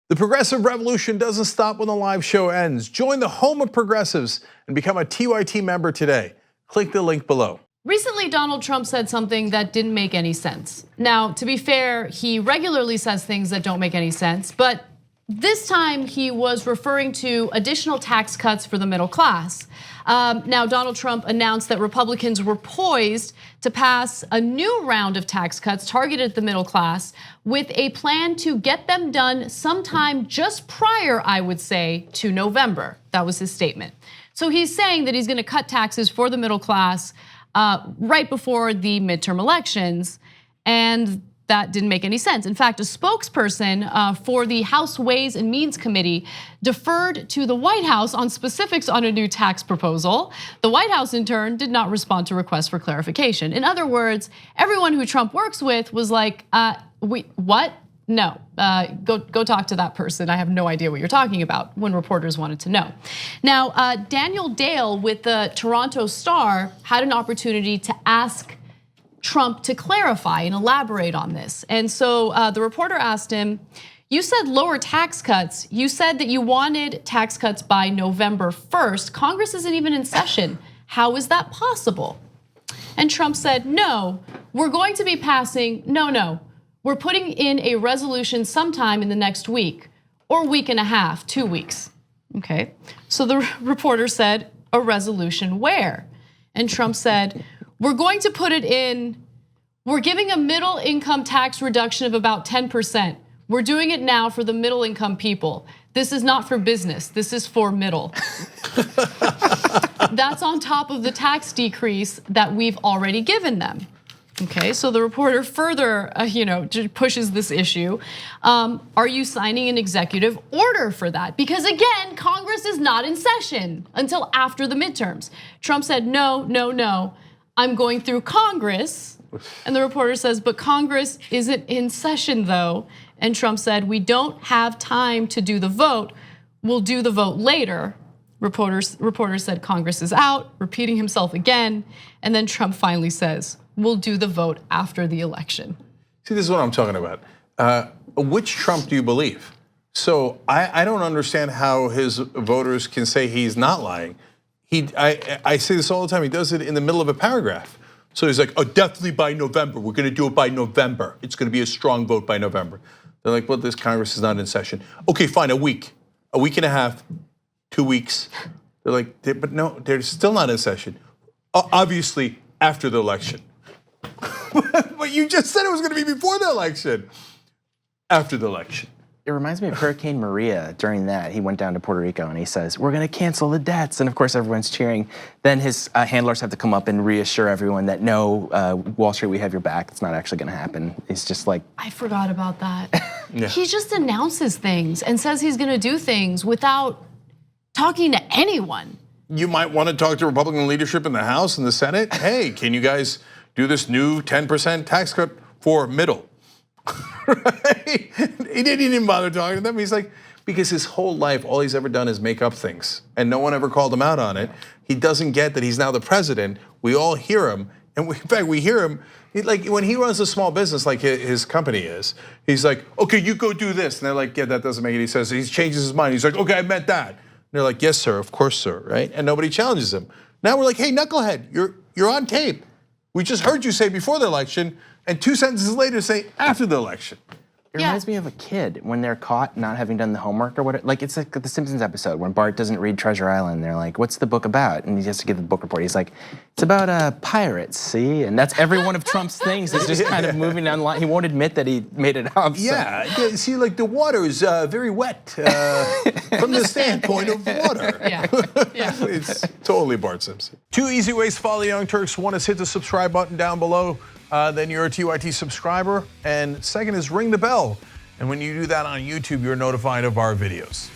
The progressive revolution doesn't stop when the live show ends. Join the home of progressives and become a TYT member today. Click the link below. Recently, Donald Trump said something that didn't make any sense. Now, to be fair, he regularly says things that don't make any sense, but this time he was referring to additional tax cuts for the middle class. Now, Donald Trump announced that Republicans were poised to pass a new round of tax cuts targeted at the middle class with a plan to get them done sometime just prior, I would say, to November. That was his statement. So he's saying that he's gonna cut taxes for the middle class right before the midterm elections, and that didn't make any sense. In fact, a spokesperson for the House Ways and Means Committee deferred to the White House on specifics on a new tax proposal. The White House, in turn, did not respond to requests for clarification. In other words, everyone who Trump works with was like, what? No, go talk to that person. I have no idea what you're talking about, when reporters wanted to know. Now, Daniel Dale with the Toronto Star had an opportunity to ask Trump to clarify and elaborate on this. And so the reporter asked him, you said lower tax cuts. You said that you wanted tax cuts by November 1st. Congress isn't even in session. How is that possible? And Trump said, no, we're going to be passing, no, we're putting in a resolution sometime in the next week or week and a half, 2 weeks. Okay, so the reporter said, a resolution where? And Trump said, we're going to put it in, we're giving a middle income tax reduction of about 10%. We're doing it now for the middle income people. This is not for business, this is for middle. That's on top of the tax decrease that we've already given them. Okay, so the reporter further pushes this issue. Are you signing an executive order for that? Because again, Congress is not in session until after the midterms. Trump said, no. I'm going through Congress. And the reporter says, but Congress isn't in session though. And Trump said, we don't have time to do the vote. We'll do the vote later. Reporter said Congress is out, repeating himself again. And then Trump finally says, we'll do the vote after the election. See, this is what I'm talking about. Which Trump do you believe? So I don't understand how his voters can say he's not lying. I say this all the time, he does it in the middle of a paragraph. So he's like, oh, definitely by November. We're gonna do it by November. It's gonna be a strong vote by November. They're like, well, this Congress is not in session. Okay, fine, a week and a half, 2 weeks. They're like, but no, they're still not in session. Obviously, after the election. But you just said it was gonna be before the election. After the election. It reminds me of Hurricane Maria. During that, he went down to Puerto Rico and he says, we're gonna cancel the debts. And of course, everyone's cheering. Then his handlers have to come up and reassure everyone that no, Wall Street, we have your back. It's not actually gonna happen. It's just like. I forgot about that. Yeah. He just announces things and says he's gonna do things without talking to anyone. You might wanna talk to Republican leadership in the House and the Senate. Hey, can you guys do this new 10% tax cut for middle? Right? He didn't even bother talking to them. He's like, because his whole life, all he's ever done is make up things, and no one ever called him out on it. He doesn't get that he's now the president. We all hear him, and in fact, we hear him. Like when he runs a small business, like his company is, he's like, okay, you go do this, and they're like, yeah, that doesn't make any sense. He changes his mind. He's like, okay, I meant that. And they're like, yes, sir, of course, sir, right? And nobody challenges him. Now we're like, hey, knucklehead, you're on tape. We just heard you say before the election, and 2 sentences later say after the election. It reminds me of a kid when they're caught not having done the homework or whatever. Like it's like the Simpsons episode when Bart doesn't read Treasure Island. They're like, what's the book about? And he has to give the book report. He's like, it's about pirates, see? And that's every one of Trump's things is just kind of moving down the line. He won't admit that he made it up. Yeah, see, like the water is very wet from the standpoint of water. Yeah. It's totally Bart Simpson. 2 easy ways to follow the Young Turks. One is hit the subscribe button down below. Then you're a TYT subscriber. And second is ring the bell. And when you do that on YouTube, you're notified of our videos.